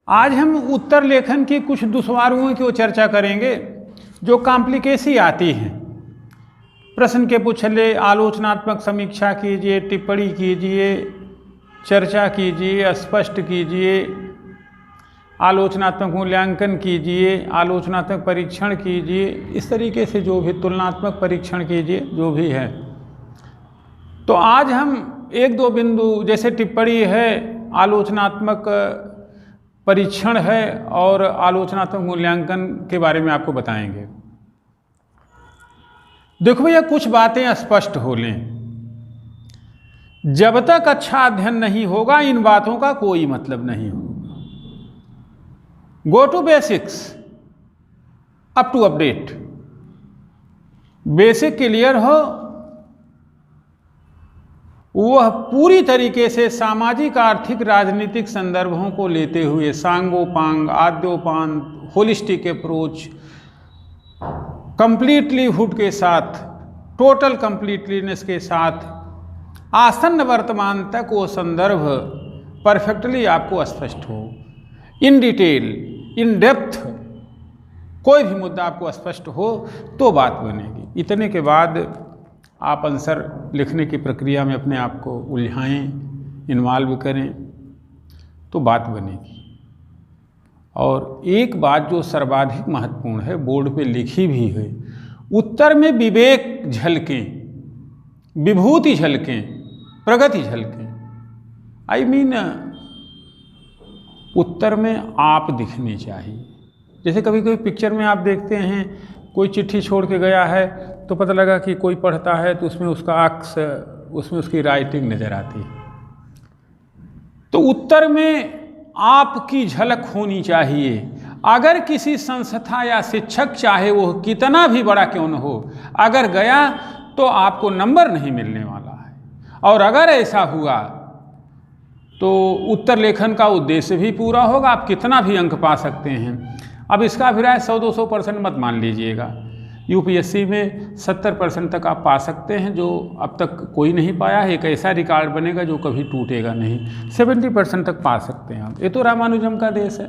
आज हम उत्तर लेखन की कुछ दुश्वारियों की चर्चा करेंगे जो कॉम्प्लिकेसी आती हैं। प्रश्न के पूछले, आलोचनात्मक समीक्षा कीजिए, टिप्पणी कीजिए, चर्चा कीजिए, स्पष्ट कीजिए, आलोचनात्मक मूल्यांकन कीजिए, आलोचनात्मक परीक्षण कीजिए, इस तरीके से जो भी तुलनात्मक परीक्षण कीजिए, जो भी है। तो आज हम एक दो बिंदु, जैसे टिप्पणी है, आलोचनात्मक परीक्षण है और आलोचनात्मक मूल्यांकन के बारे में आपको बताएंगे। देखो भैया, कुछ बातें स्पष्ट हो लें। जब तक अच्छा अध्ययन नहीं होगा इन बातों का कोई मतलब नहीं होगा। Go to basics, up to update. Basic clear हो, वह पूरी तरीके से सामाजिक, आर्थिक, राजनीतिक संदर्भों को लेते हुए सांगोपांग, आद्योपांत, होलिस्टिक अप्रोच, कंप्लीटलीहुड के साथ, टोटल कंप्लीटलीनेस के साथ आसन्न वर्तमान तक वो संदर्भ परफेक्टली आपको स्पष्ट हो, इन डिटेल, इन डेप्थ कोई भी मुद्दा आपको स्पष्ट हो तो बात बनेगी। इतने के बाद आप आंसर लिखने की प्रक्रिया में अपने आप को उलझाएं, इन्वॉल्व करें तो बात बनेगी। और एक बात जो सर्वाधिक महत्वपूर्ण है, बोर्ड पे लिखी भी है, उत्तर में विवेक झलकें, विभूति झलकें, प्रगति झलकें। आई मीन उत्तर में आप दिखने चाहिए। जैसे कभी कभी पिक्चर में आप देखते हैं, कोई चिट्ठी छोड़ के गया है तो पता लगा कि कोई पढ़ता है तो उसमें उसका अक्स, उसमें उसकी राइटिंग नज़र आती है। तो उत्तर में आपकी झलक होनी चाहिए। अगर किसी संस्था या शिक्षक, चाहे वो कितना भी बड़ा क्यों न हो, अगर गया तो आपको नंबर नहीं मिलने वाला है। और अगर ऐसा हुआ तो उत्तर लेखन का उद्देश्य भी पूरा होगा। आप कितना भी अंक पा सकते हैं। अब इसका अभिप्राय 100-200% मत मान लीजिएगा। यूपीएससी में 70% तक आप पा सकते हैं, जो अब तक कोई नहीं पाया है। एक ऐसा रिकॉर्ड बनेगा जो कभी टूटेगा नहीं। 70% तक पा सकते हैं आप। ये तो रामानुजम का देश है,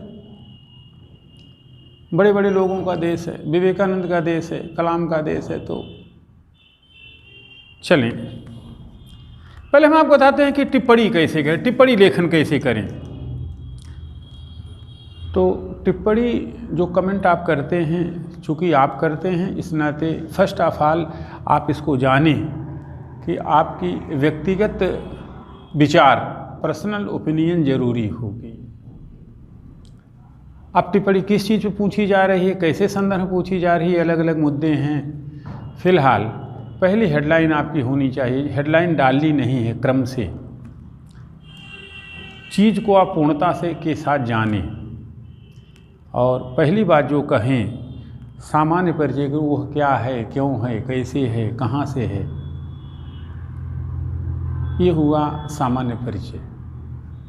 बड़े बड़े लोगों का देश है, विवेकानंद का देश है, कलाम का देश है। तो चलें, पहले हम आपको बताते हैं कि टिप्पणी कैसे करें, टिप्पणी लेखन कैसे करें। तो टिप्पणी जो कमेंट आप करते हैं, चूँकि आप करते हैं, इस नाते फर्स्ट ऑफ ऑल आप इसको जानें कि आपकी व्यक्तिगत विचार, पर्सनल ओपिनियन जरूरी होगी। अब टिप्पणी किस चीज़ पर पूछी जा रही है, कैसे संदर्भ पूछी जा रही है, अलग अलग मुद्दे हैं। फिलहाल पहली हेडलाइन आपकी होनी चाहिए। हेडलाइन डालनी नहीं है, क्रम से चीज़ को आप पूर्णता से के साथ जानें। और पहली बात जो कहें, सामान्य परिचय को, वह क्या है, क्यों है, कैसे है, कहाँ से है। ये हुआ सामान्य परिचय।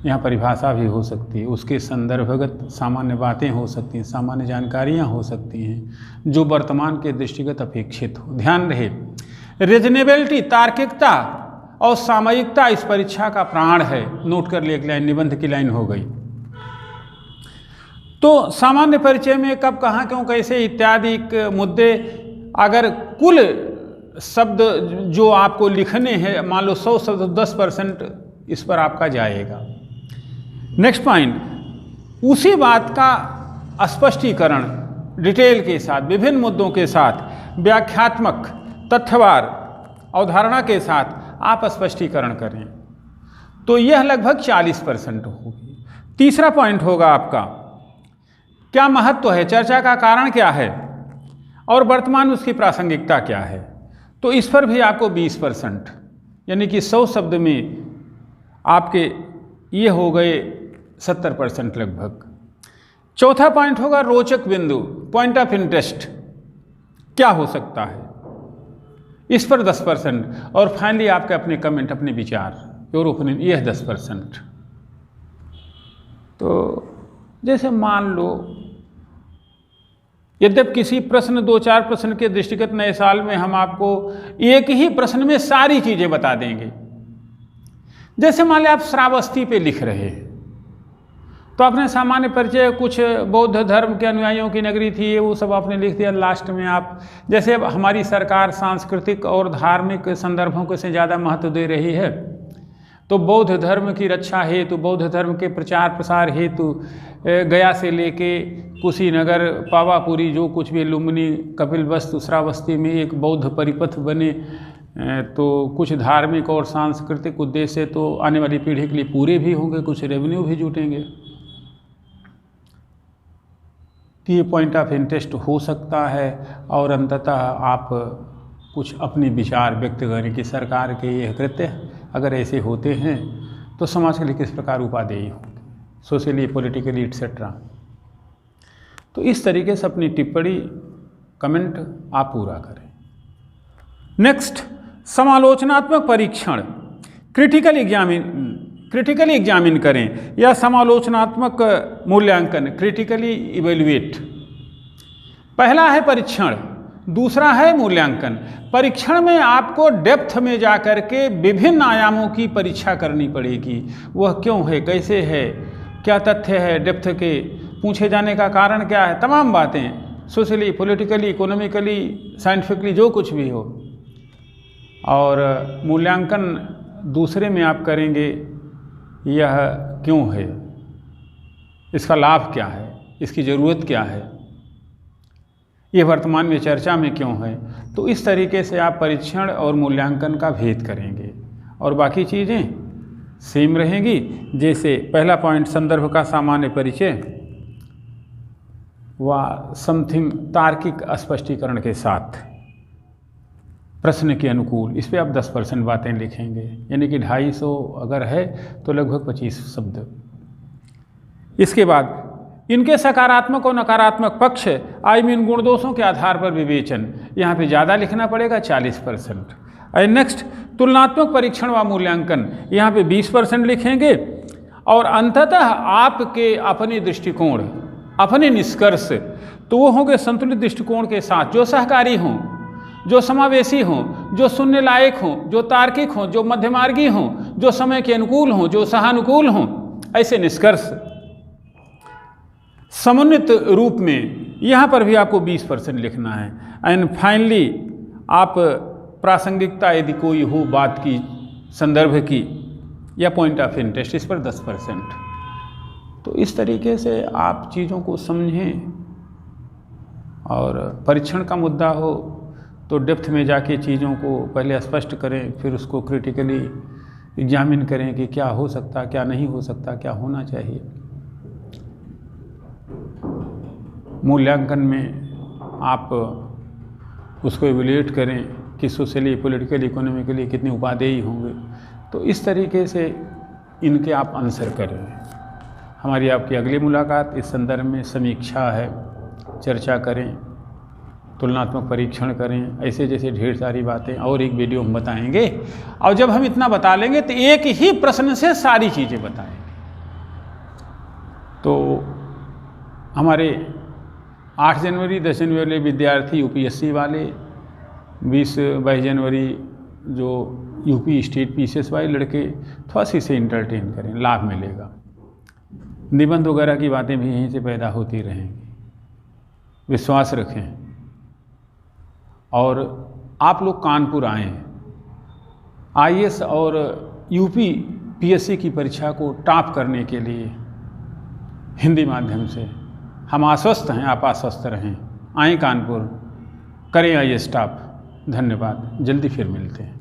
यहाँ परिभाषा भी हो सकती है, उसके संदर्भगत सामान्य बातें हो सकती हैं, सामान्य जानकारियाँ हो सकती हैं जो वर्तमान के दृष्टिगत अपेक्षित हो। ध्यान रहे, रीजनेबिलिटी, तार्किकता और सामयिकता इस परीक्षा का प्राण है। नोट कर लिए, एक लाइन निबंध की लाइन हो गई। तो सामान्य परिचय में कब, कहाँ, क्यों, कैसे इत्यादि मुद्दे, अगर कुल शब्द जो आपको लिखने हैं, मान लो 100 शब्द, 10% इस पर आपका जाएगा। नेक्स्ट पॉइंट, उसी बात का स्पष्टीकरण डिटेल के साथ, विभिन्न मुद्दों के साथ, व्याख्यात्मक, तथ्यवार, अवधारणा के साथ आप स्पष्टीकरण करें। तो यह लगभग 40% होगी। तीसरा पॉइंट होगा आपका, क्या महत्व है, चर्चा का कारण क्या है और वर्तमान उसकी प्रासंगिकता क्या है। तो इस पर भी आपको 20%, यानी कि 100 शब्द में आपके ये हो गए 70% लगभग। चौथा पॉइंट होगा रोचक बिंदु, पॉइंट ऑफ इंटरेस्ट, क्या हो सकता है, इस पर 10%। और फाइनली आपके अपने कमेंट, अपने विचार, योर ओपिनियन, यह 10%। तो जैसे मान लो, यद्यप किसी प्रश्न, 2-4 प्रश्न के दृष्टिगत नए साल में हम आपको एक ही प्रश्न में सारी चीज़ें बता देंगे। जैसे मान लें आप श्रावस्ती पे लिख रहे हैं, तो आपने सामान्य परिचय, कुछ बौद्ध धर्म के अनुयायियों की नगरी थी, ये वो सब आपने लिख दिया। लास्ट में आप जैसे अब हमारी सरकार सांस्कृतिक और धार्मिक संदर्भों को से ज़्यादा महत्व दे रही है, तो बौद्ध धर्म की रक्षा हेतु, बौद्ध धर्म के प्रचार प्रसार हेतु गया से लेके कुशीनगर, पावापुरी, जो कुछ भी लुम्बिनी, कपिलवस्तु, श्रावस्ती में एक बौद्ध परिपथ बने, तो कुछ धार्मिक और सांस्कृतिक उद्देश्य तो आने वाली पीढ़ी के लिए पूरे भी होंगे, कुछ रेवेन्यू भी जुटेंगे। तो ये पॉइंट ऑफ इंटरेस्ट हो सकता है। और अंततः आप कुछ अपने विचार व्यक्त करें कि सरकार के ये कृत्य अगर ऐसे होते हैं तो समाज के लिए किस प्रकार उपादेय होंगे, सोशली, पॉलिटिकली एटसेट्रा। तो इस तरीके से अपनी टिप्पणी, कमेंट आप पूरा करें। नेक्स्ट, समालोचनात्मक परीक्षण, क्रिटिकली एग्जामिन करें या समालोचनात्मक मूल्यांकन, क्रिटिकली इवेल्युएट। पहला है परीक्षण, दूसरा है मूल्यांकन। परीक्षण में आपको डेप्थ में जाकर के विभिन्न आयामों की परीक्षा करनी पड़ेगी। वह क्यों है, कैसे है, क्या तथ्य है, डेप्थ के पूछे जाने का कारण क्या है, तमाम बातें, सोशली, पॉलिटिकली, इकोनॉमिकली, साइंटिफिकली, जो कुछ भी हो। और मूल्यांकन दूसरे में आप करेंगे, यह क्यों है, इसका लाभ क्या है, इसकी ज़रूरत क्या है, यह वर्तमान में चर्चा में क्यों है। तो इस तरीके से आप परीक्षण और मूल्यांकन का भेद करेंगे और बाकी चीज़ें सेम रहेंगी। जैसे पहला पॉइंट, संदर्भ का सामान्य परिचय व समथिंग तार्किक स्पष्टीकरण के साथ प्रश्न के अनुकूल, इस पे आप 10% बातें लिखेंगे, यानी कि 250 अगर है तो लगभग 25 शब्द। इसके बाद इनके सकारात्मक और नकारात्मक पक्ष, गुण दोषों के आधार पर विवेचन, यहाँ पे ज़्यादा लिखना पड़ेगा, 40%। और नेक्स्ट, तुलनात्मक परीक्षण व मूल्यांकन, यहाँ पे 20% लिखेंगे। और अंततः आपके अपने दृष्टिकोण, अपने निष्कर्ष, तो वो होंगे संतुलित दृष्टिकोण के साथ, जो सहकारी हों, जो समावेशी हों, जो सुनने लायक हों, जो तार्किक हों, जो मध्यमार्गी हों, जो समय के अनुकूल हों, जो सहानुकूल हों, ऐसे निष्कर्ष समन्वित रूप में। यहाँ पर भी आपको 20% लिखना है। एंड फाइनली, आप प्रासंगिकता यदि कोई हो बात की, संदर्भ की या पॉइंट ऑफ इंटरेस्ट, इस पर 10%। तो इस तरीके से आप चीज़ों को समझें। और परीक्षण का मुद्दा हो तो डेप्थ में जाके चीज़ों को पहले स्पष्ट करें, फिर उसको क्रिटिकली एग्जामिन करें कि क्या हो सकता, क्या नहीं हो सकता, क्या होना चाहिए। मूल्यांकन में आप उसको इवैल्यूएट करें कि सोशली, पॉलिटिकली, इकोनॉमिकली कितने उपादेय होंगे। तो इस तरीके से इनके आप आंसर करें। हमारी आपकी अगली मुलाकात इस संदर्भ में समीक्षा है, चर्चा करें, तुलनात्मक परीक्षण करें, ऐसे जैसे ढेर सारी बातें और एक वीडियो हम बताएंगे। और जब हम इतना बता लेंगे तो एक ही प्रश्न से सारी चीज़ें बताएंगे। तो हमारे 8 जनवरी 10 जनवरी वाले विद्यार्थी यूपीएससी वाले, 20-22 जनवरी जो यूपी स्टेट पीसीएस वाले लड़के, थोड़ा सी इसे इंटरटेन करें, लाभ मिलेगा। निबंध वगैरह की बातें भी यहीं से पैदा होती रहेंगी, विश्वास रखें। और आप लोग कानपुर आए हैं, आईएएस और यूपी पीएससी की परीक्षा को टॉप करने के लिए हिंदी माध्यम से हम आश्वस्त हैं, आप आश्वस्त रहें। आएँ कानपुर, करें आईएएस टॉप। धन्यवाद, जल्दी फिर मिलते हैं।